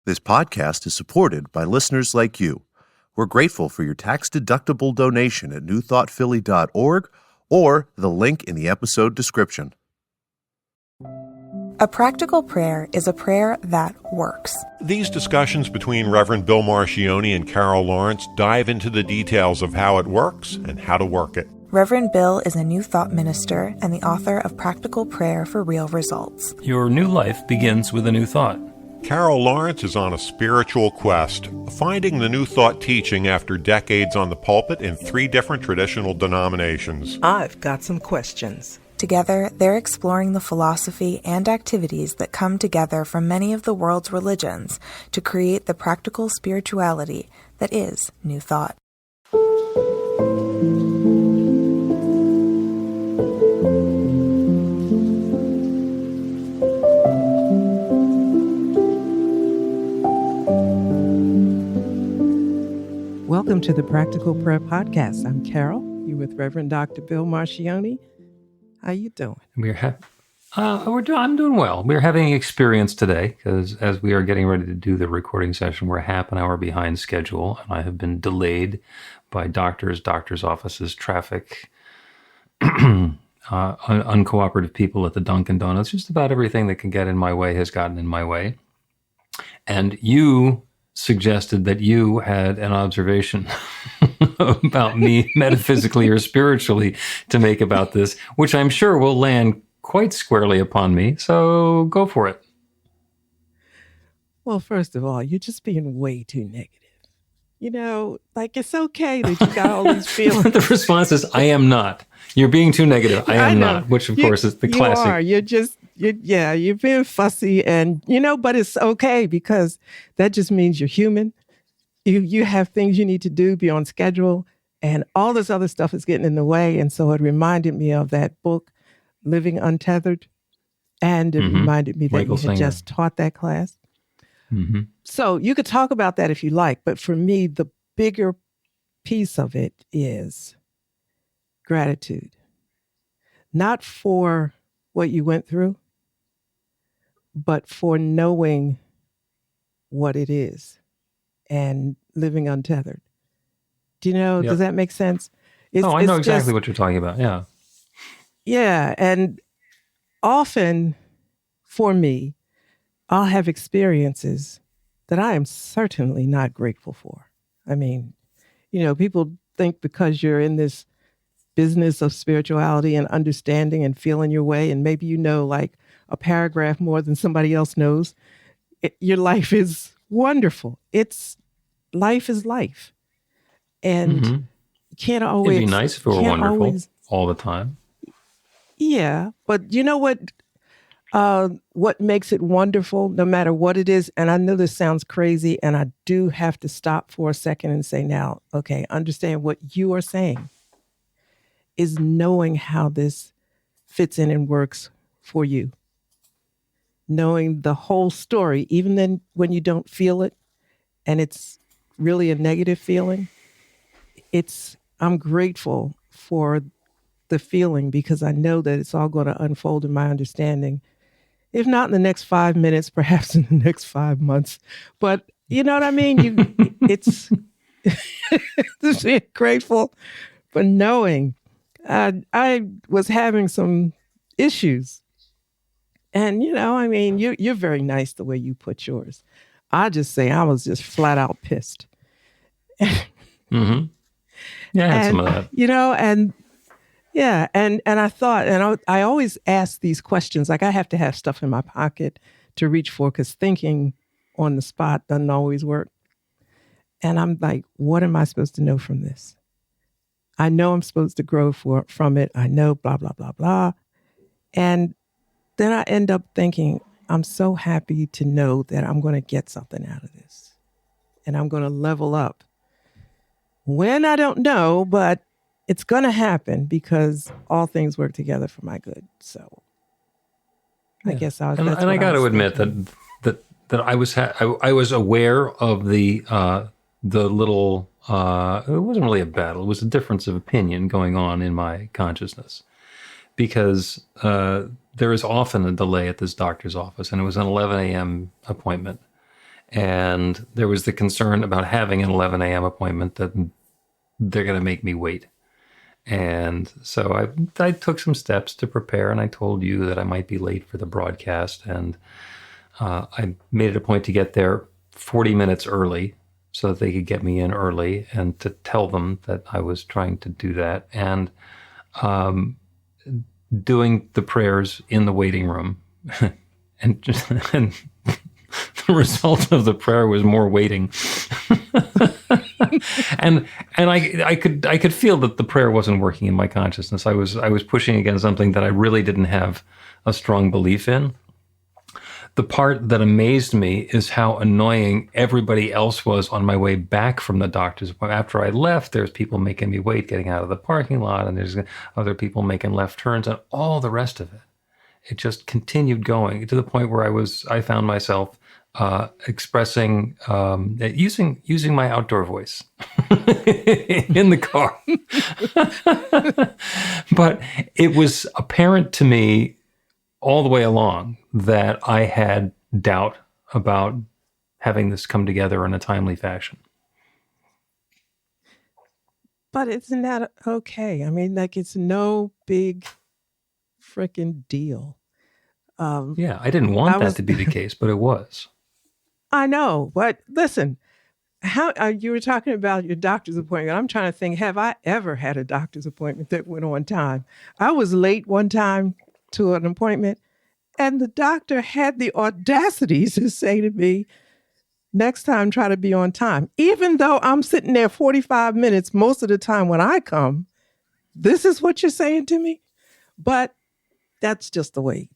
This podcast is supported by listeners like you. We're grateful for your tax-deductible donation at newthoughtphilly.org or the link in the episode description. A practical prayer is a prayer that works. These discussions between Reverend Bill Marcioni and Carol Lawrence dive into the details of how it works and how to work it. Reverend Bill is a New Thought minister and the author of Practical Prayer for Real Results. Your new life begins with a new thought. Carol Lawrence is on a spiritual quest, finding the New Thought teaching after decades on the pulpit in 3 different traditional denominations. I've got some questions. Together, they're exploring the philosophy and activities that come together from many of the world's religions to create the practical spirituality that is New Thought. Welcome to the Practical Prayer Podcast. I'm Carol. You're with Reverend Dr. Bill Marcioni. How you doing? I'm doing well. We're having an experience today because as we are getting ready to do the recording session, we're half an hour behind schedule, and I have been delayed by doctors' offices, traffic, uncooperative people at the Dunkin' Donuts. Just about everything that can get in my way has gotten in my way. And you suggested that you had an observation about me metaphysically or spiritually to make about this, which I'm sure will land quite squarely upon me. So go for it. Well, first of all, you're just being way too negative. You know, like it's okay that you got all these feelings. The response is, I am not. You're being too negative. I am not, which of course is the classic. You are. You're being fussy and, but it's okay because that just means you're human. You have things you need to do, be on schedule, and all this other stuff is getting in the way. And so it reminded me of that book, Living Untethered. And it reminded me that Michael you had Singer. just taught that class. Mm-hmm. So you could talk about that if you like, but for me, the bigger piece of it is gratitude. Not for what you went through, but for knowing what it is and living untethered. Do you know, Yep. Does that make sense? I know exactly just, what you're talking about. Yeah. Yeah, and often for me, I'll have experiences that I am certainly not grateful for. I mean, people think because you're in this business of spirituality and understanding and feeling your way, and maybe like a paragraph more than somebody else knows, your life is wonderful. Life is life. And you can't always... It'd be nice if it were wonderful all the time. Yeah, but you know what makes it wonderful, no matter what it is, and I know this sounds crazy, and I do have to stop for a second and say now, okay, understand what you are saying is knowing how this fits in and works for you. Knowing the whole story, even then when you don't feel it, and it's really a negative feeling, I'm grateful for the feeling because I know that it's all going to unfold in my understanding. If not in the next 5 minutes, perhaps in the next 5 months. But you know what I mean? It's just being grateful for knowing. I was having some issues. And, you're very nice the way you put yours. I just say I was just flat out pissed. Mm-hmm. Yeah, I had some of that. And I thought, and I always ask these questions, like I have to have stuff in my pocket to reach for because thinking on the spot doesn't always work. And I'm like, what am I supposed to know from this? I know I'm supposed to grow from it. I know blah, blah, blah, blah. And then I end up thinking, I'm so happy to know that I'm going to get something out of this. And I'm going to level up. When I don't know, but it's going to happen because all things work together for my good. So I guess I was. And I got to admit that I was aware of the little. It wasn't really a battle. It was a difference of opinion going on in my consciousness, because there is often a delay at this doctor's office, and it was an 11 a.m. appointment. And there was the concern about having an 11 a.m. appointment that they're going to make me wait. And so I took some steps to prepare, and I told you that I might be late for the broadcast. And I made it a point to get there 40 minutes early so that they could get me in early, and to tell them that I was trying to do that. And doing the prayers in the waiting room. and the result of the prayer was more waiting. and I could feel that the prayer wasn't working in my consciousness. I was pushing against something that I really didn't have a strong belief in. The part that amazed me is how annoying everybody else was on my way back from the doctor's appointment. After I left, there's people making me wait getting out of the parking lot, and there's other people making left turns, and all the rest of it. It just continued going to the point where I found myself expressing, using my outdoor voice in the car. But it was apparent to me all the way along that I had doubt about having this come together in a timely fashion. But isn't that okay? I mean, like, it's no big freaking deal. Yeah, I didn't want that to be the case, but it was. I know, but listen, how you were talking about your doctor's appointment. I'm trying to think, have I ever had a doctor's appointment that went on time? I was late one time to an appointment, and the doctor had the audacity to say to me, next time, try to be on time. Even though I'm sitting there 45 minutes most of the time when I come, this is what you're saying to me? But that's just the way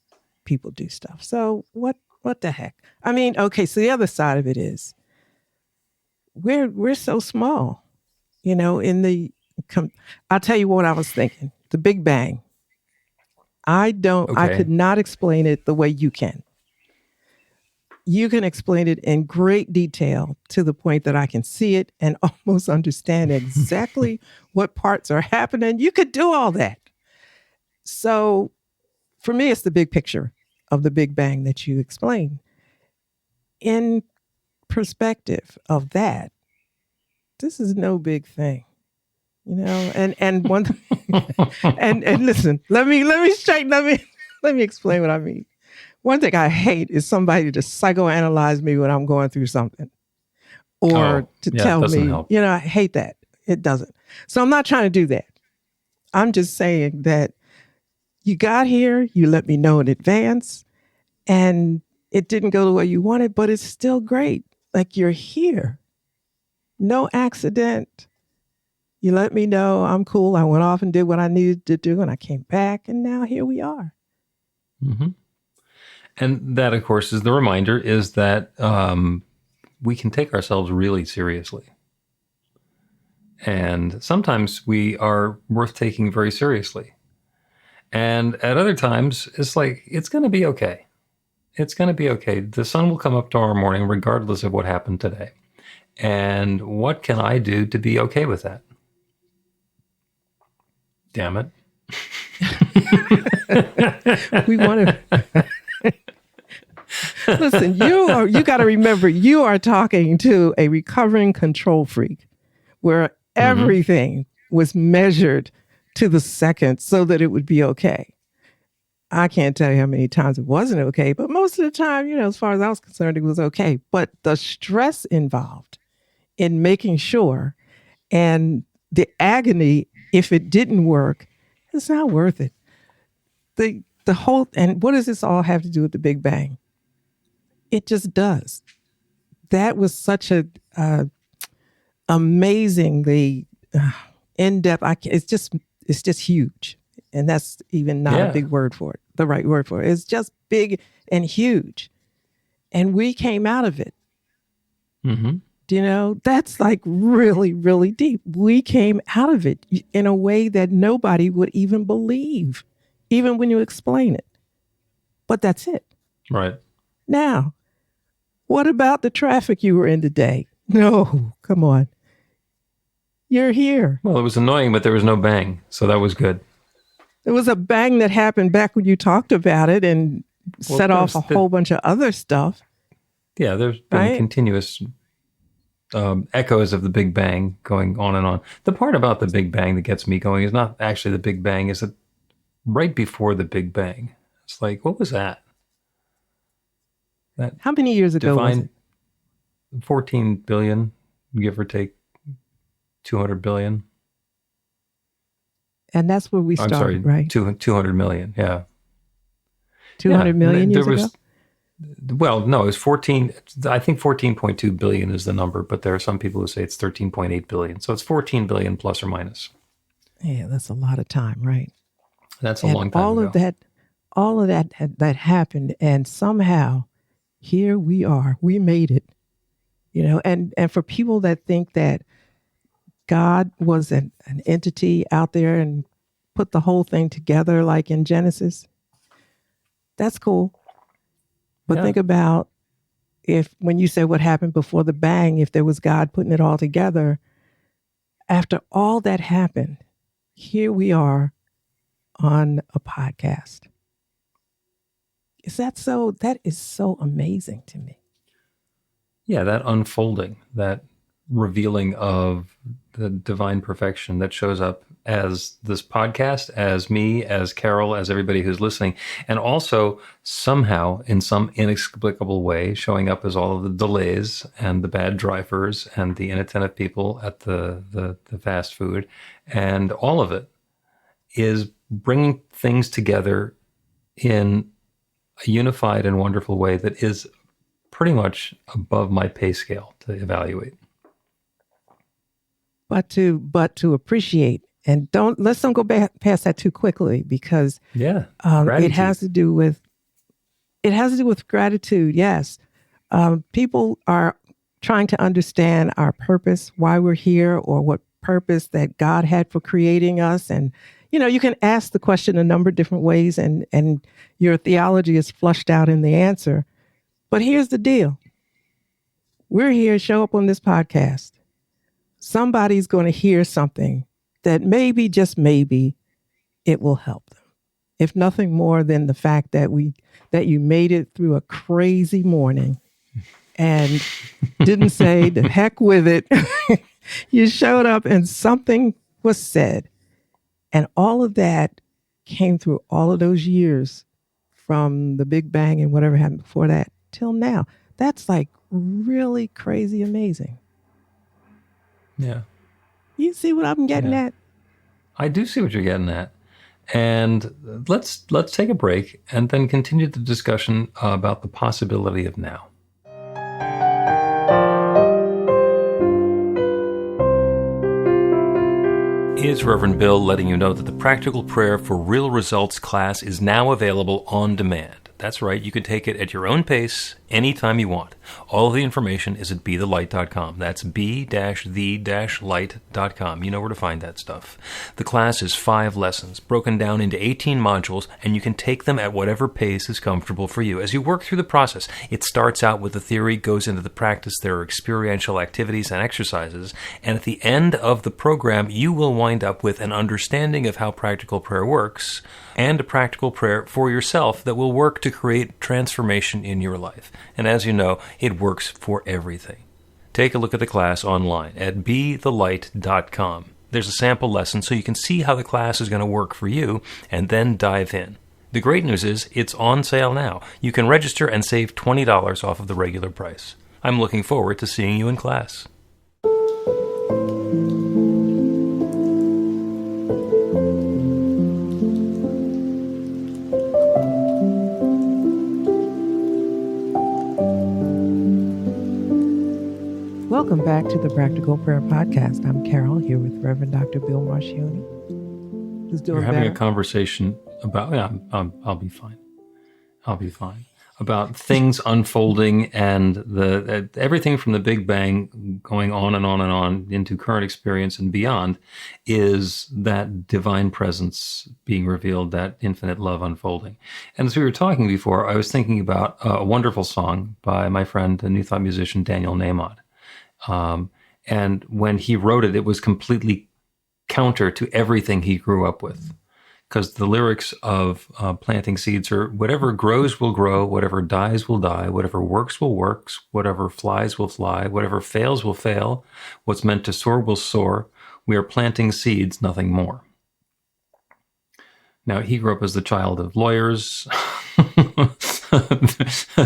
people do stuff. So what the heck? I mean, okay, so the other side of it is we're so small, I'll tell you what I was thinking. The Big Bang. I could not explain it the way you can. You can explain it in great detail to the point that I can see it and almost understand exactly what parts are happening. You could do all that. So for me, it's the big picture of the Big Bang that you explain. In perspective of that, this is no big thing. And one and listen, let me explain what I mean. One thing I hate is somebody to psychoanalyze me when I'm going through something, or tell me, help. I hate that. It doesn't. So I'm not trying to do that. I'm just saying that you got here, you let me know in advance, and it didn't go the way you wanted, but it's still great. Like, you're here. No accident. You let me know, I'm cool. I went off and did what I needed to do, and I came back, and now here we are. Mm-hmm. And that, of course, is the reminder, is that we can take ourselves really seriously. And sometimes we are worth taking very seriously. And at other times, it's like, it's going to be okay. It's going to be okay. The sun will come up tomorrow morning, regardless of what happened today. And what can I do to be okay with that? Damn it. We want to... Listen, you got to remember, you are talking to a recovering control freak where everything was measured to the second so that it would be okay. I can't tell you how many times it wasn't okay, but most of the time, as far as I was concerned, it was okay. But the stress involved in making sure, and the agony if it didn't work, it's not worth it. The whole, and what does this all have to do with the Big Bang? It just does. That was such a amazingly in-depth. It's just huge, and that's even not a big word for it. The right word for it. It's just big and huge, and we came out of it. Mm-hmm. That's like really, really deep. We came out of it in a way that nobody would even believe, even when you explain it. But that's it. Right. Now, what about the traffic you were in today? No, come on. You're here. Well, it was annoying, but there was no bang, so that was good. There was a bang that happened back when you talked about it and set off a whole bunch of other stuff. Yeah, there's been Right? continuous echoes of the Big Bang going on and on. The part about the Big Bang that gets me going is not actually the Big Bang, is that right before the Big Bang. It's like, what was that? That How many years ago was divine it? 14 billion, give or take 200 billion. And that's where we I'm started, sorry, right? 200 million. Yeah. 200 million there years ago? well, no, it was 14. I think 14.2 billion is the number, but there are some people who say it's 13.8 billion. So it's 14 billion plus or minus. Yeah, that's a lot of time, right? That's a And long time ago. all of that happened, and somehow here we are. We made it, and for people that think that God was an entity out there and put the whole thing together like in Genesis, that's cool. But Yeah. think about when you say what happened before the bang, if there was God putting it all together, after all that happened, here we are on a podcast. That is so amazing to me. Yeah, that unfolding, that revealing of the divine perfection that shows up as this podcast, as me, as Carol, as everybody who's listening, and also somehow in some inexplicable way showing up as all of the delays and the bad drivers and the inattentive people at the fast food, and all of it is bringing things together in a unified and wonderful way that is pretty much above my pay scale to evaluate. But to appreciate, and let's don't go back past that too quickly, because Yeah, it has to do with gratitude. Yes, people are trying to understand our purpose, why we're here, or what purpose that God had for creating us. And you can ask the question a number of different ways, and your theology is flushed out in the answer. But here's the deal: we're here, show up on this podcast. Somebody's going to hear something that maybe, just maybe, it will help them. If nothing more than the fact that you made it through a crazy morning and didn't say the heck with it. You showed up and something was said. And all of that came through all of those years from the Big Bang and whatever happened before that till now. That's like really crazy amazing. Yeah. You see what I'm getting at? I do see what you're getting at. And let's take a break and then continue the discussion about the possibility of now. It's Reverend Bill letting you know that the Practical Prayer for Real Results class is now available on demand. That's right, you can take it at your own pace, anytime you want. All of the information is at bethelight.com. That's b-the-light.com. You know where to find that stuff. The class is 5 lessons, broken down into 18 modules, and you can take them at whatever pace is comfortable for you. As you work through the process, it starts out with the theory, goes into the practice, there are experiential activities and exercises, and at the end of the program, you will wind up with an understanding of how practical prayer works, and a practical prayer for yourself that will work to create transformation in your life. And as you know, it works for everything. Take a look at the class online at bethelight.com. There's a sample lesson so you can see how the class is going to work for you and then dive in. The great news is it's on sale now. You can register and save $20 off of the regular price. I'm looking forward to seeing you in class. Welcome back to the Practical Prayer Podcast. I'm Carol, here with Reverend Dr. Bill Marcioni, who's doing You're having better. a conversation about, I'll be fine. I'll be fine. About things unfolding and everything from the Big Bang going on and on and on into current experience and beyond is that divine presence being revealed, that infinite love unfolding. And as we were talking before, I was thinking about a wonderful song by my friend, the New Thought musician Daniel Nahmod. And when he wrote it, it was completely counter to everything he grew up with. because the lyrics of planting seeds are whatever grows will grow, whatever dies will die, whatever works will work, whatever flies will fly, whatever fails will fail, what's meant to soar will soar. We are planting seeds, nothing more. Now, he grew up as the child of lawyers,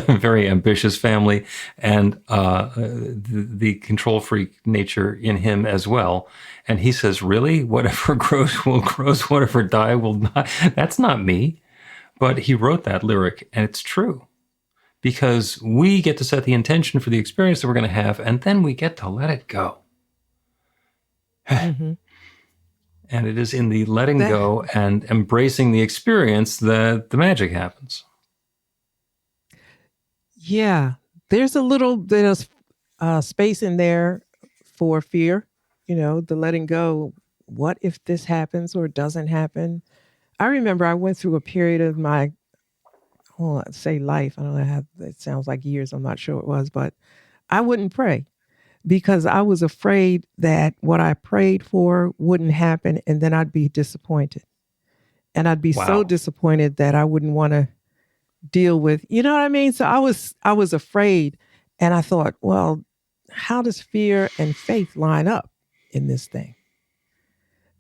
very ambitious family, and the control freak nature in him as well. And he says, really? Whatever grows will grow, whatever die will die. That's not me. But he wrote that lyric, and it's true. Because we get to set the intention for the experience that we're going to have, and then we get to let it go. Mm-hmm. And it is in the letting go and embracing the experience that the magic happens. Yeah. There's a little bit of space in there for fear, the letting go. What if this happens or doesn't happen? I remember I went through a period of my, let's say life. I don't know how it sounds like years. I'm not sure it was, but I wouldn't pray, because I was afraid that what I prayed for wouldn't happen, and then I'd be disappointed. And I'd be so disappointed that I wouldn't want to deal with, you know what I mean? So I was afraid, and I thought, well, how does fear and faith line up in this thing?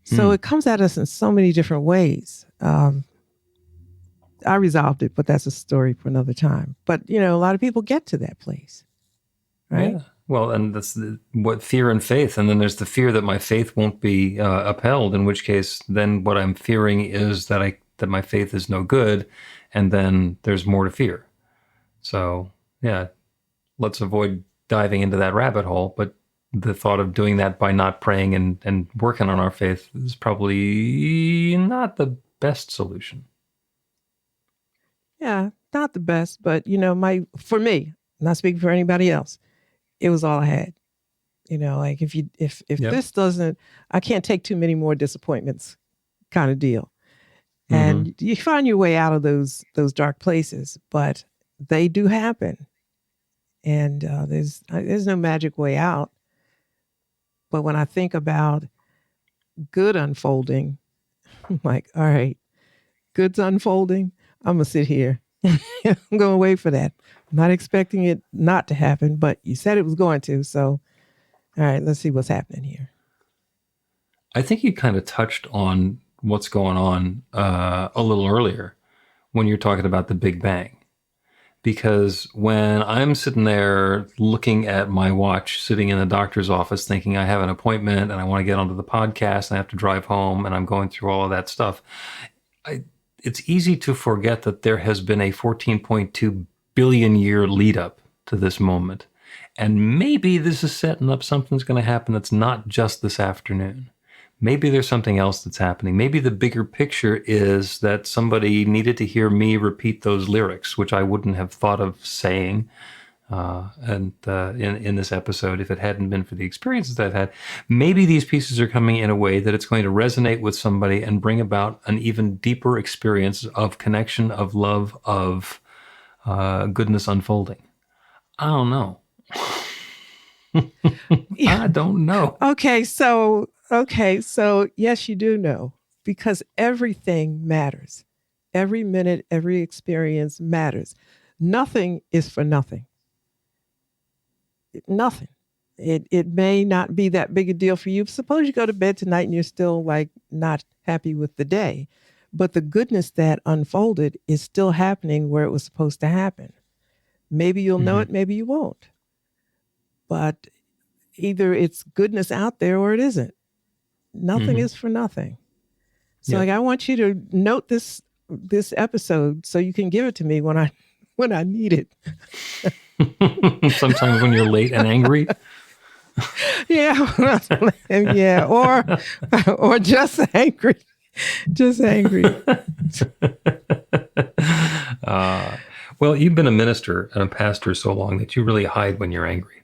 So it comes at us in so many different ways. I resolved it, but that's a story for another time. But, a lot of people get to that place, right? Yeah. Well, and that's what fear and faith. And then there's the fear that my faith won't be upheld, in which case then what I'm fearing is that my faith is no good. And then there's more to fear. So, yeah, let's avoid diving into that rabbit hole. But the thought of doing that by not praying and working on our faith is probably not the best solution. Yeah, not the best, but for me, not speaking for anybody else, it was all I had. Like if this doesn't, I can't take too many more disappointments, kind of deal. And you find your way out of those dark places, but they do happen. And there's no magic way out. But when I think about good unfolding, I'm like, all right, good's unfolding. I'm going to sit here. I'm going to wait for that. I'm not expecting it not to happen, but you said it was going to. So, all right, let's see what's happening here. I think you kind of touched on what's going on a little earlier when you're talking about the Big Bang. Because when I'm sitting there looking at my watch, sitting in the doctor's office, thinking I have an appointment and I want to get onto the podcast and I have to drive home and I'm going through all of that stuff, it's easy to forget that there has been a 14.2 billion year lead up to this moment. And maybe this is setting up something's going to happen that's not just this afternoon. Maybe there's something else that's happening. Maybe the bigger picture is that somebody needed to hear me repeat those lyrics, which I wouldn't have thought of saying in this episode if it hadn't been for the experiences that I've had. Maybe these pieces are coming in a way that it's going to resonate with somebody and bring about an even deeper experience of connection, of love, of goodness unfolding. I don't know. I don't know. Okay, so yes, you do know, because everything matters. Every minute, every experience matters. Nothing is for nothing. Nothing. It may not be that big a deal for you. Suppose you go to bed tonight and you're still like not happy with the day, but the goodness that unfolded is still happening where it was supposed to happen. Maybe you'll know it, maybe you won't. But either it's goodness out there or it isn't. Nothing is for nothing. So like, I want you to note this episode so you can give it to me when I need it. Sometimes when you're late and angry. Yeah. Yeah. Or just angry. Just angry. Well, you've been a minister and a pastor so long that you really hide when you're angry.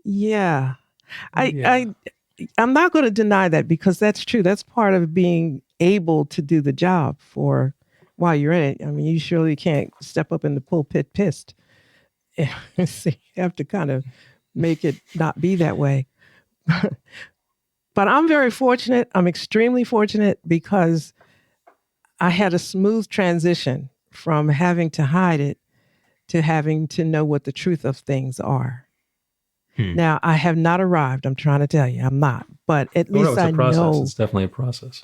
Yeah. I'm not going to deny that, because that's true. That's part of being able to do the job for while you're in it. I mean, you surely can't step up in the pulpit pissed. So you have to kind of make it not be that way. But I'm very fortunate. I'm extremely fortunate because I had a smooth transition from having to hide it to having to know what the truth of things are. Now, I have not arrived. I'm trying to tell you, I'm not. But at least it's I a process. know. It's definitely a process.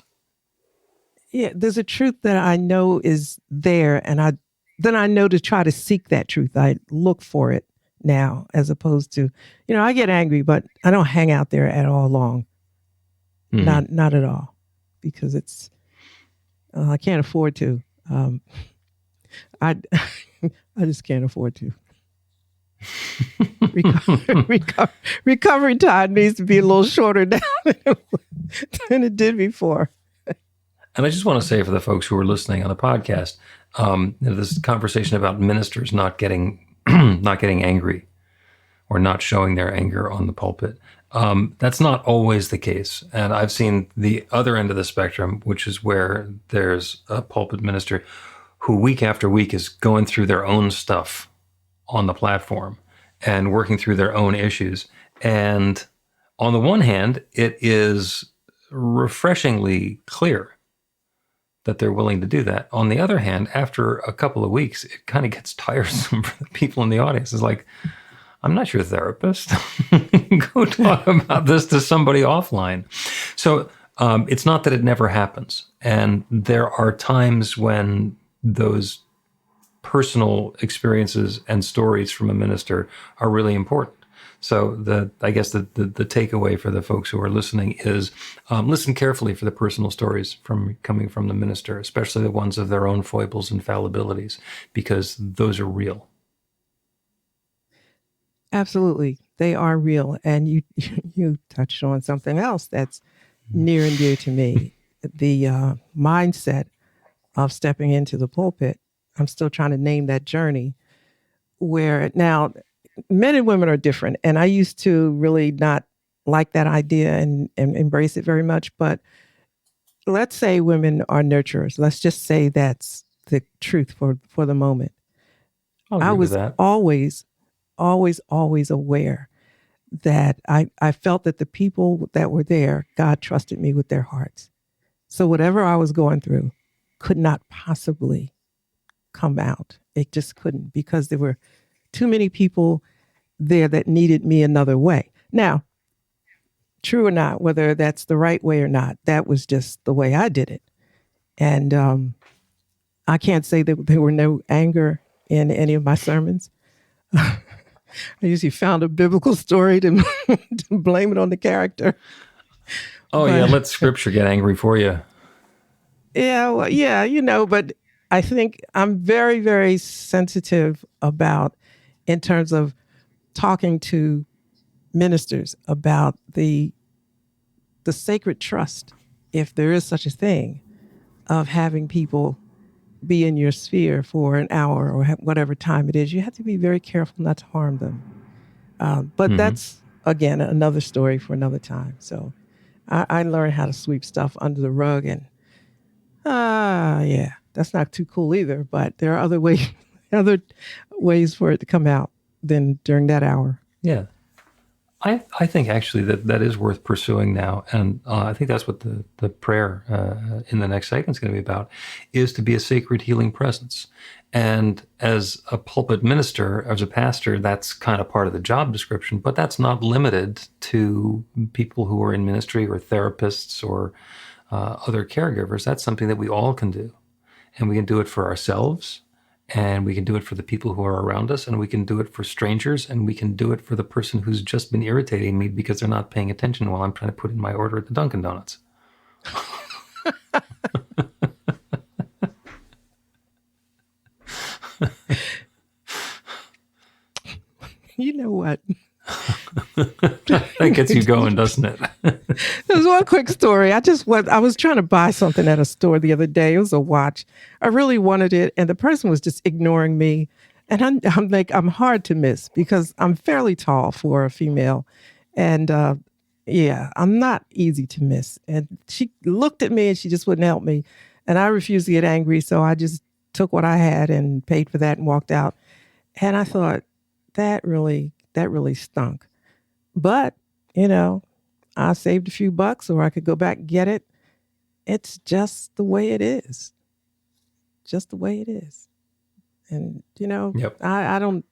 Yeah, there's a truth that I know is there, and then I know to try to seek that truth. I look for it now, as opposed to, I get angry, but I don't hang out there at all long. Not at all, because it's I can't afford to. I I just can't afford to. Recovery time needs to be a little shorter now than it did before. And I just want to say for the folks who are listening on the podcast, this conversation about ministers not getting not getting angry or not showing their anger on the pulpit. That's not always the case. And I've seen the other end of the spectrum, which is where there's a pulpit minister who week after week is going through their own stuff on the platform and working through their own issues. And on the one hand, it is refreshingly clear that they're willing to do that. On the other hand, after a couple of weeks, it kind of gets tiresome for the people in the audience. It's like, I'm not your therapist. Go talk about this to somebody offline. So it's not that it never happens. And there are times when those personal experiences and stories from a minister are really important. So I guess the takeaway for the folks who are listening is listen carefully for the personal stories coming from the minister, especially the ones of their own foibles and fallibilities, because those are real. Absolutely. They are real. And you touched on something else that's near and dear to me. The mindset of stepping into the pulpit. I'm still trying to name that journey, where now men and women are different. And I used to really not like that idea and embrace it very much. But let's say women are nurturers. Let's just say that's the truth for the moment. I was always aware that I felt that the people that were there, God trusted me with their hearts. So whatever I was going through could not possibly come out. It just couldn't, because there were too many people there that needed me another way. Now, true or not, whether that's the right way or not, that was just the way I did it. And I can't say that there were no anger in any of my sermons. I usually found a biblical story to blame it on the character. Yeah, let scripture get angry for you. Yeah, well, yeah, but I think I'm very, very sensitive about, in terms of talking to ministers about the sacred trust, if there is such a thing, of having people be in your sphere for an hour or whatever time it is. You have to be very careful not to harm them. But that's, again, another story for another time. So I learned how to sweep stuff under the rug, and yeah, that's not too cool either. But there are other ways for it to come out than during that hour. Yeah. I think actually that is worth pursuing now. And I think that's what the prayer in the next segment is going to be about, is to be a sacred healing presence. And as a pulpit minister, as a pastor, that's kind of part of the job description, but that's not limited to people who are in ministry or therapists or other caregivers. That's something that we all can do. And we can do it for ourselves, and we can do it for the people who are around us, and we can do it for strangers, and we can do it for the person who's just been irritating me because they're not paying attention while I'm trying to put in my order at the Dunkin' Donuts. You know what? That gets you going, doesn't it? There's one quick story. I was trying to buy something at a store the other day. It was a watch. I really wanted it, and the person was just ignoring me. And I'm like, I'm hard to miss because I'm fairly tall for a female. And yeah, I'm not easy to miss. And she looked at me and she just wouldn't help me. And I refused to get angry. So I just took what I had and paid for that and walked out. And I thought, that really stunk. But, I saved a few bucks, or I could go back and get it. It's just the way it is. Just the way it is. And, Yep. I don't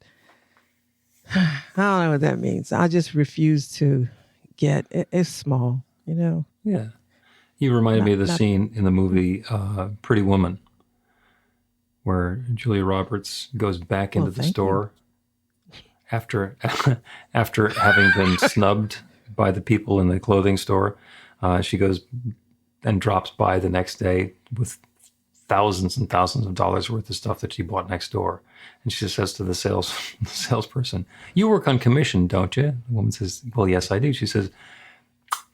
know what that means. I just refuse to get it. It's small, Yeah. You reminded me of the scene in the movie Pretty Woman, where Julia Roberts goes back into the store after having been snubbed by the people in the clothing store. She goes and drops by the next day with thousands and thousands of dollars worth of stuff that she bought next door. And she says to the salesperson, "You work on commission, don't you?" The woman says, "Well, yes, I do." She says,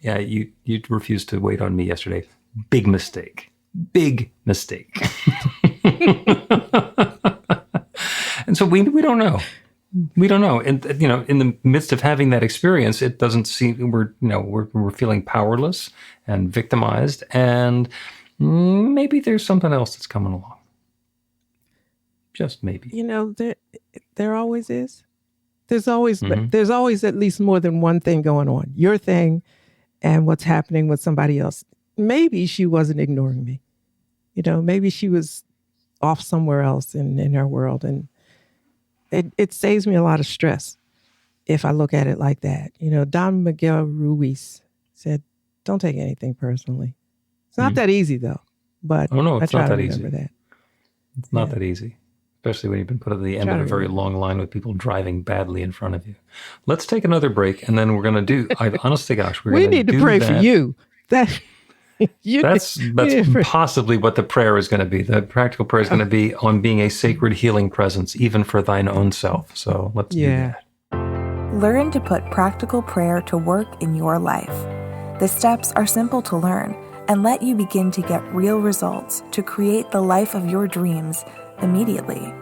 "Yeah, you refused to wait on me yesterday. Big mistake. Big mistake." And so we don't know. We don't know. And, in the midst of having that experience, it doesn't seem we're feeling powerless and victimized, and maybe there's something else that's coming along. Just maybe. There always is. There's always at least more than one thing going on. Your thing and what's happening with somebody else. Maybe she wasn't ignoring me. Maybe she was off somewhere else in her world, and it saves me a lot of stress if I look at it like that. Don Miguel Ruiz said, "Don't take anything personally." It's not that easy, though. But it's I try not to that remember easy. that. It's not that easy, especially when you've been put at the end of a very long line with people driving badly in front of you. Let's take another break, and then we're going to do. Honest to gosh, we need to pray for you. That's possibly what the prayer is going to be. The practical prayer is going to be on being a sacred healing presence, even for thine own self. So let's do that. Learn to put practical prayer to work in your life. The steps are simple to learn and let you begin to get real results to create the life of your dreams immediately.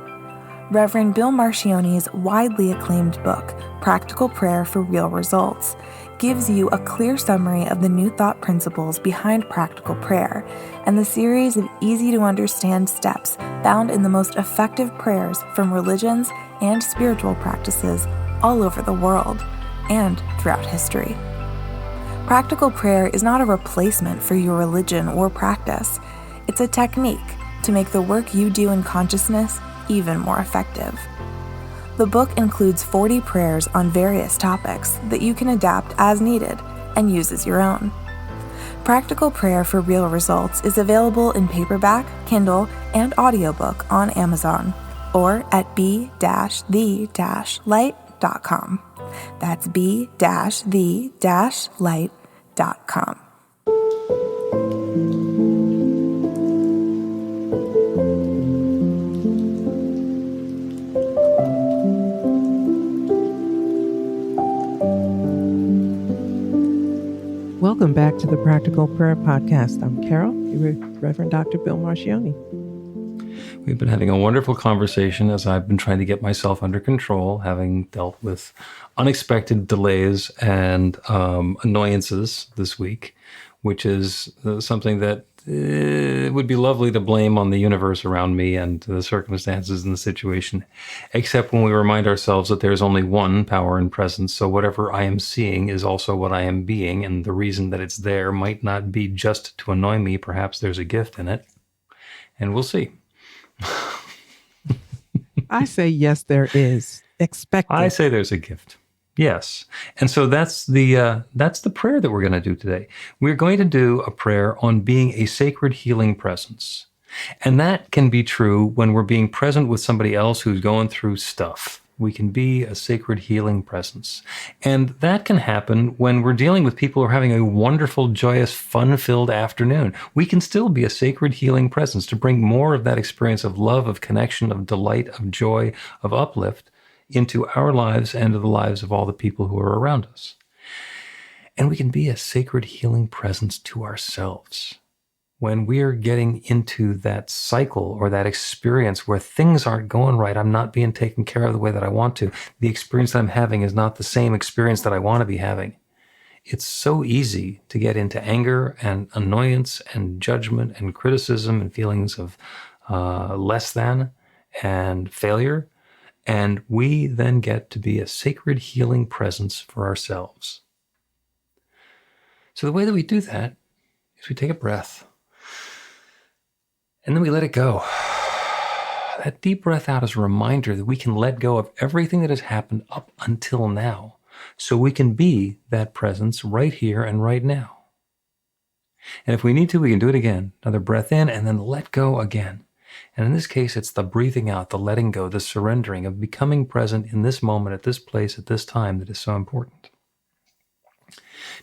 Reverend Bill Marcioni's widely acclaimed book, Practical Prayer for Real Results, gives you a clear summary of the New Thought principles behind practical prayer and the series of easy-to-understand steps found in the most effective prayers from religions and spiritual practices all over the world and throughout history. Practical prayer is not a replacement for your religion or practice. It's a technique to make the work you do in consciousness even more effective. The book includes 40 prayers on various topics that you can adapt as needed and use as your own. Practical Prayer for Real Results is available in paperback, Kindle, and audiobook on Amazon or at b-the-light.com. That's b-the-light.com. Welcome back to the Practical Prayer Podcast. I'm Carol, Reverend Dr. Bill Marcioni. We've been having a wonderful conversation as I've been trying to get myself under control, having dealt with unexpected delays and annoyances this week, which is something that it would be lovely to blame on the universe around me and the circumstances and the situation, except when we remind ourselves that there's only one power and presence. So whatever I am seeing is also what I am being, and the reason that it's there might not be just to annoy me. Perhaps there's a gift in it, and we'll see. I say yes, there is. Expect it. I say there's a gift. Yes. And so that's the prayer that we're going to do today. We're going to do a prayer on being a sacred healing presence. And that can be true when we're being present with somebody else who's going through stuff. We can be a sacred healing presence. And that can happen when we're dealing with people who are having a wonderful, joyous, fun-filled afternoon. We can still be a sacred healing presence to bring more of that experience of love, of connection, of delight, of joy, of uplift into our lives and to the lives of all the people who are around us. And we can be a sacred healing presence to ourselves. When we're getting into that cycle or that experience where things aren't going right, I'm not being taken care of the way that I want to, the experience that I'm having is not the same experience that I want to be having. It's so easy to get into anger and annoyance and judgment and criticism and feelings of less than and failure. And we then get to be a sacred healing presence for ourselves. So the way that we do that is we take a breath and then we let it go. That deep breath out is a reminder that we can let go of everything that has happened up until now, so we can be that presence right here and right now. And if we need to, we can do it again. Another breath in and then let go again. And in this case, it's the breathing out, the letting go, the surrendering of becoming present in this moment, at this place, at this time that is so important.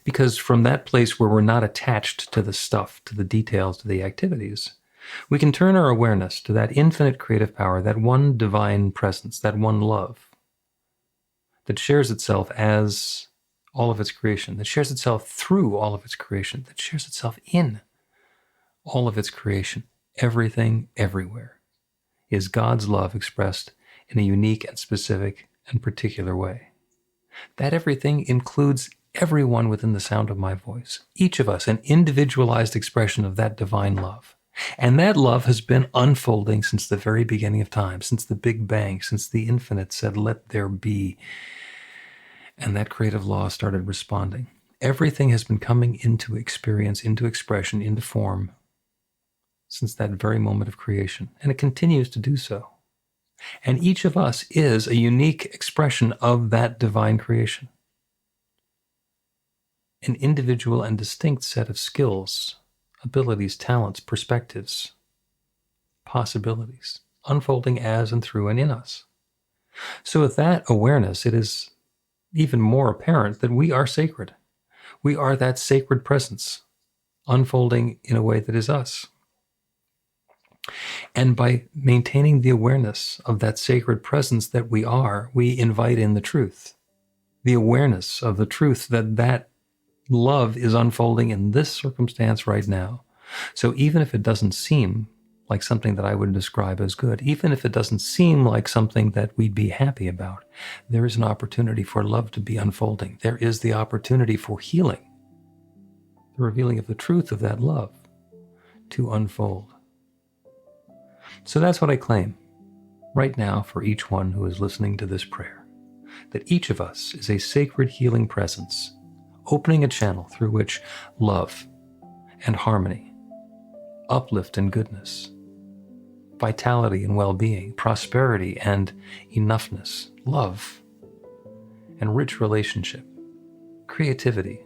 Because from that place where we're not attached to the stuff, to the details, to the activities, we can turn our awareness to that infinite creative power, that one divine presence, that one love that shares itself as all of its creation, that shares itself through all of its creation, that shares itself in all of its creation. Everything, everywhere, is God's love expressed in a unique and specific and particular way. That everything includes everyone within the sound of my voice, each of us, an individualized expression of that divine love. And that love has been unfolding since the very beginning of time, since the Big Bang, since the infinite said, let there be. And that creative law started responding. Everything has been coming into experience, into expression, into form since that very moment of creation. And it continues to do so. And each of us is a unique expression of that divine creation. An individual and distinct set of skills, abilities, talents, perspectives, possibilities, unfolding as and through and in us. So with that awareness, it is even more apparent that we are sacred. We are that sacred presence, unfolding in a way that is us. And by maintaining the awareness of that sacred presence that we are, we invite in the truth. The awareness of the truth that love is unfolding in this circumstance right now. So even if it doesn't seem like something that I would describe as good, even if it doesn't seem like something that we'd be happy about, there is an opportunity for love to be unfolding. There is the opportunity for healing, the revealing of the truth of that love to unfold. So that's what I claim right now for each one who is listening to this prayer, that each of us is a sacred healing presence, opening a channel through which love and harmony, uplift and goodness, vitality and well-being, prosperity and enoughness, love and rich relationship, creativity,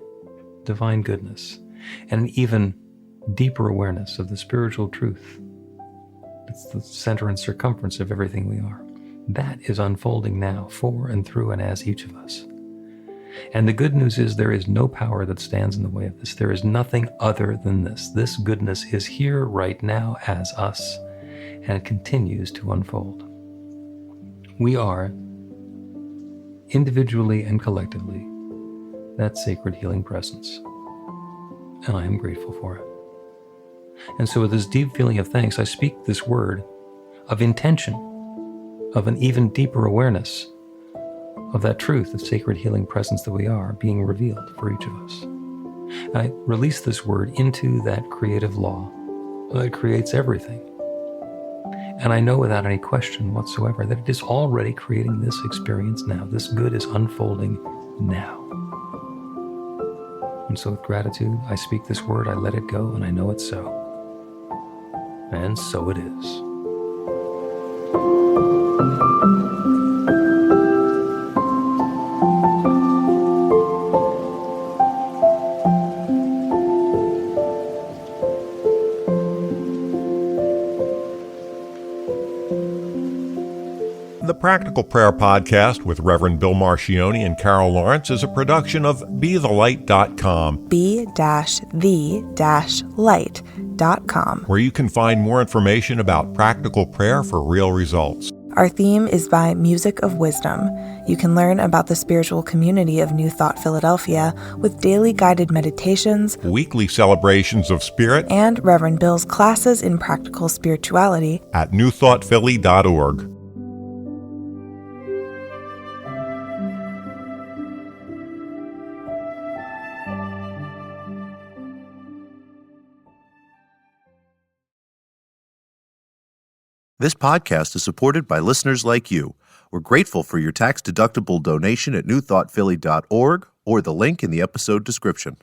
divine goodness, and an even deeper awareness of the spiritual truth. It's the center and circumference of everything we are. That is unfolding now for and through and as each of us. And the good news is there is no power that stands in the way of this. There is nothing other than this. This goodness is here right now as us, and it continues to unfold. We are, individually and collectively, that sacred healing presence. And I am grateful for it. And so with this deep feeling of thanks, I speak this word of intention, of an even deeper awareness of that truth of sacred healing presence that we are being revealed for each of us. And I release this word into that creative law that creates everything. And I know without any question whatsoever that it is already creating this experience now. This good is unfolding now. And so with gratitude, I speak this word, I let it go, and I know it's so. And so it is. The Practical Prayer Podcast with Reverend Bill Marcioni and Carol Lawrence is a production of BeTheLight.com. be-the-light.com. Where you can find more information about practical prayer for real results. Our theme is by Music of Wisdom. You can learn about the spiritual community of New Thought Philadelphia with daily guided meditations, Weekly celebrations of spirit, and Reverend Bill's classes in practical spirituality at newthoughtphilly.org. This podcast is supported by listeners like you. We're grateful for your tax-deductible donation at newthoughtphilly.org or the link in the episode description.